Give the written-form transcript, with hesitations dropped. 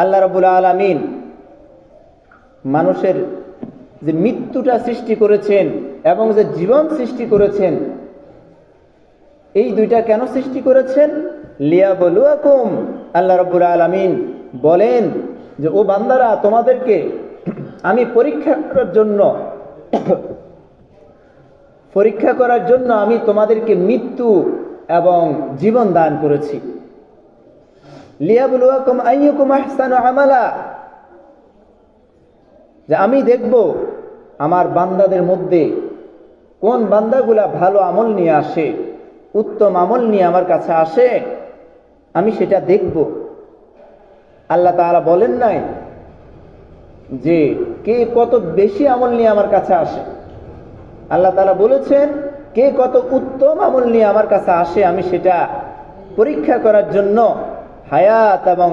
আল্লাহ রাব্বুল আলামিন মানুষের যে মৃত্যুটা সৃষ্টি করেছেন এবং যে জীবন সৃষ্টি করেছেন, এই দুইটা কেন সৃষ্টি করেছেন? লিয়াবলুয়াকুম। আল্লাহ রাব্বুল আলামিন বলেন যে ও বান্দারা, তোমাদেরকে আমি পরীক্ষা করার জন্য আমি তোমাদেরকে মৃত্যু এবং জীবন দান করেছি। লিয়াবলুয়াকুম আইয়ুকুম আহসানু আমালা, যে আমি দেখব আমার বান্দাদের মধ্যে কোন বান্দাগুলা ভালো আমল নিয়ে আসে, উত্তম আমল নিয়ে আমার কাছে আসে, আমি সেটা দেখব। আল্লাহ তাআলা বলেন নাই যে কে কত বেশি আমল নিয়ে আমার কাছে আসে। আল্লাহ তাআলা বলেছেন কে কত উত্তম আমল নিয়ে আমার কাছে আসে, আমি সেটা পরীক্ষা করার জন্য হায়াত এবং